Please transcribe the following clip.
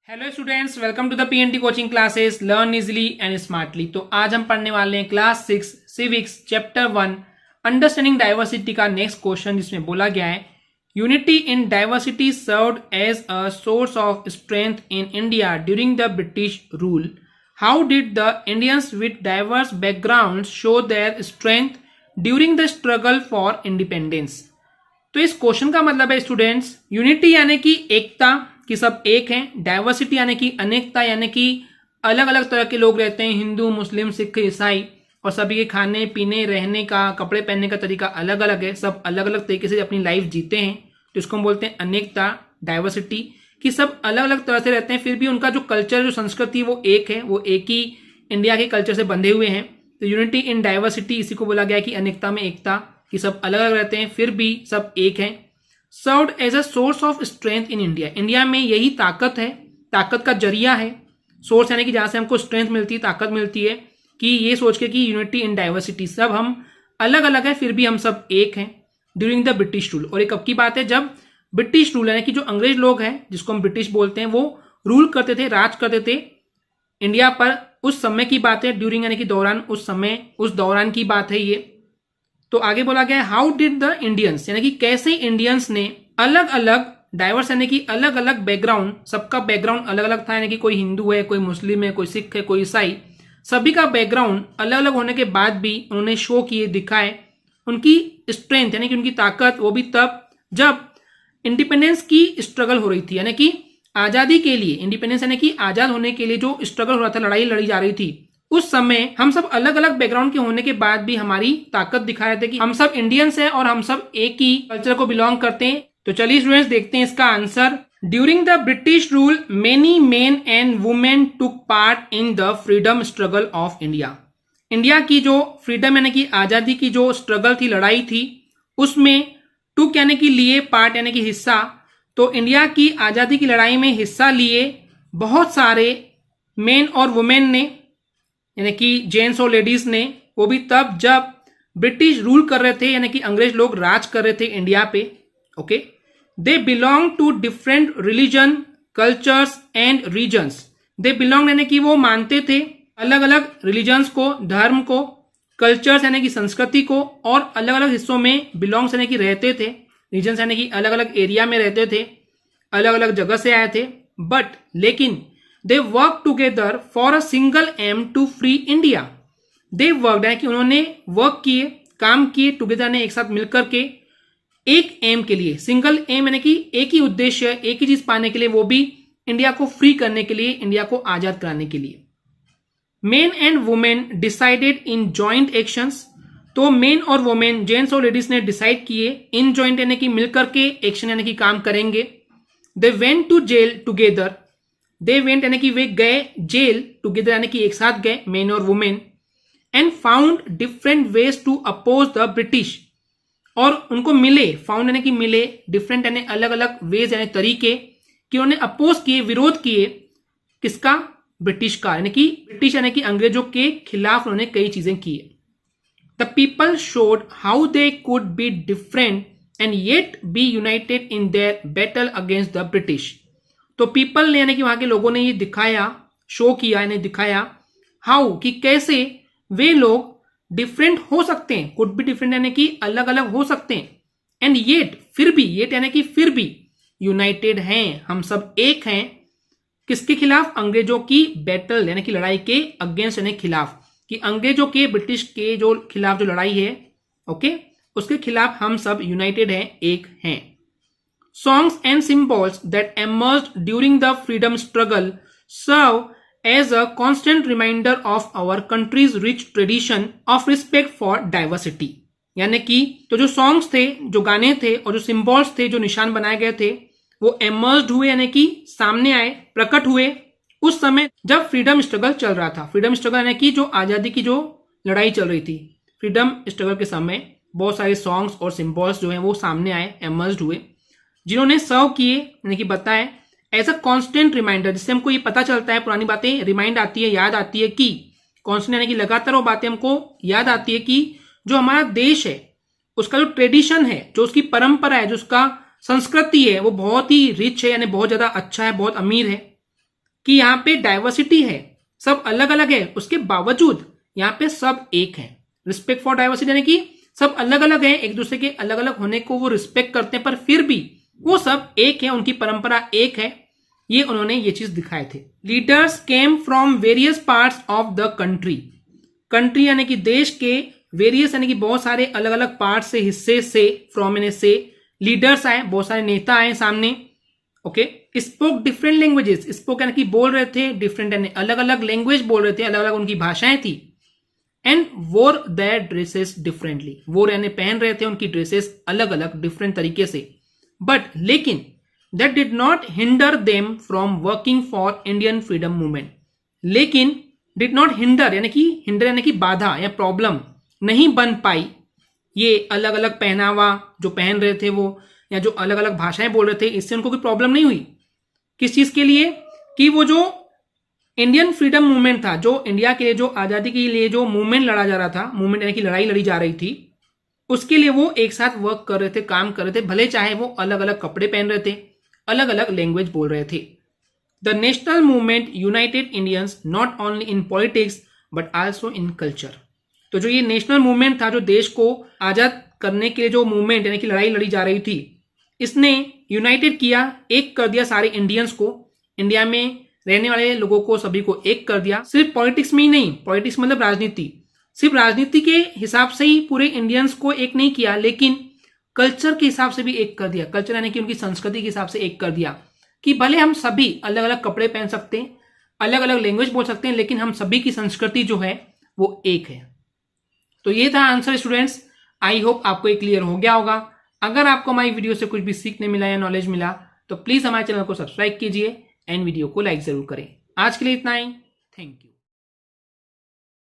Hello students, welcome to the PNT coaching classes learn easily and smartly. तो आज हम पढ़ने वाले हैं class 6 civics chapter 1 understanding diversity का नेक्स्ट क्वेश्चन, जिसमें बोला गया है unity in diversity served as a source of strength in India during the British rule. How did the Indians with diverse background show their strength during the struggle for independence. तो इस question का मतलब है students, unity यानी कि एकता कि सब एक हैं, डाइवर्सिटी यानी कि अनेकता यानी कि अलग अलग तरह के लोग रहते हैं, हिंदू मुस्लिम सिख ईसाई, और सभी के खाने पीने रहने का कपड़े पहनने का तरीका अलग अलग है, सब अलग अलग तरीके से अपनी लाइफ जीते हैं। तो इसको हम बोलते हैं अनेकता, डाइवर्सिटी, कि सब अलग अलग तरह से रहते हैं, फिर भी उनका जो कल्चर जो संस्कृति वो एक है, वो एक ही इंडिया के कल्चर से बंधे हुए हैं। तो यूनिटी इन डाइवर्सिटी इसी को बोला गया कि अनेकता में एकता, कि सब अलग अलग रहते हैं फिर भी सब एक हैं। Served as a source of strength in India, India में यही ताकत है, ताकत का जरिया है। सोर्स यानी कि जहां से हमको स्ट्रेंथ मिलती है, ताकत मिलती है, कि ये सोच के कि यूनिटी इन डाइवर्सिटी, सब हम अलग अलग है फिर भी हम सब एक हैं ड्यूरिंग द ब्रिटिश रूल। और एक कब की बात है, जब ब्रिटिश रूल यानी कि जो अंग्रेज लोग हैं जिसको हम ब्रिटिश बोलते हैं, वो रूल करते थे, राज करते थे इंडिया पर। उस समय की बात है, ड्यूरिंग यानी कि दौरान, उस समय उस दौरान की बात है ये। तो आगे बोला गया है हाउ डिड द इंडियंस, यानी कि कैसे इंडियंस ने अलग अलग, डाइवर्स यानी कि अलग अलग बैकग्राउंड, सबका बैकग्राउंड अलग अलग था, यानी कि कोई हिंदू है, कोई मुस्लिम है, कोई सिख है, कोई ईसाई, सभी का बैकग्राउंड अलग अलग होने के बाद भी उन्होंने शो किए, दिखाए उनकी स्ट्रेंथ यानी कि उनकी ताकत, वो भी तब जब इंडिपेंडेंस की स्ट्रगल हो रही थी, यानी कि आजादी के लिए, इंडिपेंडेंस यानी कि आजाद होने के लिए जो स्ट्रगल हो रहा था, लड़ाई लड़ी जा रही थी, उस समय हम सब अलग अलग बैकग्राउंड के होने के बाद भी हमारी ताकत दिखा रहे थे कि हम सब इंडियंस हैं और हम सब एक ही कल्चर को बिलोंग करते हैं। तो चलिए स्टूडेंट्स देखते हैं इसका answer. During the British rule many main and women took part in the freedom struggle of India. India की जो फ्रीडम यानी कि आजादी की जो स्ट्रगल थी, लड़ाई थी, उसमें टुक यानी कि लिए, पार्ट यानी कि हिस्सा। तो इंडिया की आजादी की लड़ाई में हिस्सा लिए बहुत सारे मेन और वुमेन ने, यानी कि जेंट्स और लेडीज ने, वो भी तब जब ब्रिटिश रूल कर रहे थे, यानी कि अंग्रेज लोग राज कर रहे थे इंडिया पे। Okay, they belong to different religion, cultures and regions. They belong यानी कि वो मानते थे अलग अलग रिलीजन्स को, धर्म को, कल्चर्स यानी कि संस्कृति को, और अलग अलग हिस्सों में बिलोंग्स यानी कि रहते थे, रीजन्स यानी कि अलग अलग एरिया में रहते थे, अलग अलग जगह से आए थे। बट लेकिन they work together for a single aim to free India। they worked है कि उन्होंने वर्क किए, काम किए, टुगेदर ने एक साथ मिलकर के एक एम के लिए, सिंगल एम यानी कि एक ही उद्देश्य, एक ही चीज पाने के लिए, वो भी इंडिया को फ्री करने के लिए, इंडिया को आजाद कराने के लिए। Main and women decided in joint actions. तो मेन और वुमेन, जेंट्स और लेडीज ने डिसाइड किए, इन जॉइंट यानी कि मिलकर के, एक्शन यानी कि काम करेंगे। They went to jail together. They went यानी कि वे गए, जेल टुगेदर यानी कि एक साथ गए, मेन और women, and found different ways to oppose the British. और उनको मिले, फाउंड यानी कि मिले, डिफरेंट यानी अलग अलग वेज यानी तरीके, कि उन्होंने अपोज किए, विरोध किए, किसका, ब्रिटिश का, यानी कि ब्रिटिश यानी कि अंग्रेजों के खिलाफ उन्होंने कई चीजें की। The people showed how they could be different and yet be united in their battle against the British. तो पीपल ने यानी कि वहां के लोगों ने ये दिखाया, शो किया, यानी दिखाया, हाउ कि कैसे वे लोग डिफरेंट हो सकते हैं, कुड बी डिफरेंट यानी कि अलग अलग हो सकते हैं, एंड येट फिर भी, येट यानी कि फिर भी, यूनाइटेड हैं, हम सब एक हैं, किसके खिलाफ, अंग्रेजों की बैटल यानी कि लड़ाई के अगेंस्ट यानी खिलाफ, कि अंग्रेजों के, ब्रिटिश के जो खिलाफ जो लड़ाई है, ओके, उसके खिलाफ हम सब यूनाइटेड हैं, एक हैं। Songs and symbols that emerged during the freedom struggle serve as a constant reminder of our country's rich tradition of respect for diversity। यानी कि तो जो सॉन्ग्स थे, जो गाने थे, और जो सिंबल्स थे, जो निशान बनाए गए थे, वो एमर्ज्ड हुए यानी कि सामने आए, प्रकट हुए उस समय जब फ्रीडम स्ट्रगल चल रहा था। फ्रीडम स्ट्रगल यानी कि जो आजादी की जो लड़ाई चल रही थी, फ्रीडम स्ट्रगल के समय बहुत सारे सॉन्ग्स और सिंबल्स जो हैं वो सामने आए, एमर्ज्ड हुए, जिन्होंने सर्व किए, यानी कि बताए एज अ कॉन्स्टेंट रिमाइंडर, जिससे हमको ये पता चलता है, पुरानी बातें रिमाइंड आती है, याद आती है, कि कॉन्स्टेंट यानी कि लगातार वो बातें हमको याद आती है कि जो हमारा देश है, उसका जो ट्रेडिशन है, जो उसकी परंपरा है, जो उसका संस्कृति है, वो बहुत ही रिच है, यानी बहुत ज्यादा अच्छा है, बहुत अमीर है। कि यहाँ पे डाइवर्सिटी है, सब अलग अलग है, उसके बावजूद यहाँ पे सब एक है। रिस्पेक्ट फॉर डाइवर्सिटी यानी कि सब अलग अलग है, एक दूसरे के अलग अलग होने को वो रिस्पेक्ट करते हैं, पर फिर भी वो सब एक है, उनकी परंपरा एक है। ये उन्होंने ये चीज दिखाए थे। Leaders came from various parts of the country. Country यानी कि देश के, वेरियस यानी कि बहुत सारे अलग अलग पार्ट से, हिस्से से, फ्रॉम यानी से, लीडर्स आए, बहुत सारे नेता आए सामने। Okay, spoke different languages, spoke यानी कि बोल रहे थे, डिफरेंट यानी अलग अलग लैंग्वेज बोल रहे थे, अलग अलग उनकी भाषाएं थी। एंड वोर देयर ड्रेसेस डिफरेंटली, वोर यानी पहन रहे थे उनकी ड्रेसेस अलग अलग डिफरेंट तरीके से। बट लेकिन that did not hinder them from working for Indian freedom movement. लेकिन डिड नॉट हिंडर यानी कि, हिंडर यानी कि बाधा या प्रॉब्लम नहीं बन पाई ये अलग अलग पहनावा जो पहन रहे थे वो, या जो अलग अलग भाषाएं बोल रहे थे, इससे उनको कोई प्रॉब्लम नहीं हुई। किस चीज के लिए? कि वो जो इंडियन फ्रीडम मूवमेंट था, जो इंडिया के लिए, जो आजादी के लिए जो मूवमेंट लड़ा जा रहा था, मूवमेंट यानी कि लड़ाई लड़ी जा रही थी, उसके लिए वो एक साथ वर्क कर रहे थे, काम कर रहे थे, भले चाहे वो अलग अलग कपड़े पहन रहे थे, अलग अलग लैंग्वेज बोल रहे थे। The national movement United Indians not only in politics but also in culture. तो जो ये नेशनल मूवमेंट था, जो देश को आजाद करने के लिए जो मूवमेंट यानी कि लड़ाई लड़ी जा रही थी, इसने यूनाइटेड किया, एक कर दिया सारे इंडियंस को, इंडिया में रहने वाले लोगों को, सभी को एक कर दिया। सिर्फ पॉलिटिक्स में ही नहीं, पॉलिटिक्स मतलब राजनीति, सिर्फ राजनीति के हिसाब से ही पूरे इंडियंस को एक नहीं किया, लेकिन कल्चर के हिसाब से भी एक कर दिया। कल्चर यानी कि उनकी संस्कृति के हिसाब से एक कर दिया कि भले हम सभी अलग अलग कपड़े पहन सकते हैं, अलग अलग लैंग्वेज बोल सकते हैं, लेकिन हम सभी की संस्कृति जो है वो एक है। तो ये था आंसर स्टूडेंट्स। आई होप आपको ये क्लियर हो गया होगा। अगर आपको हमारी वीडियो से कुछ भी सीखने मिला या नॉलेज मिला तो प्लीज हमारे चैनल को सब्सक्राइब कीजिए एंड वीडियो को लाइक जरूर करें। आज के लिए इतना ही, थैंक यू।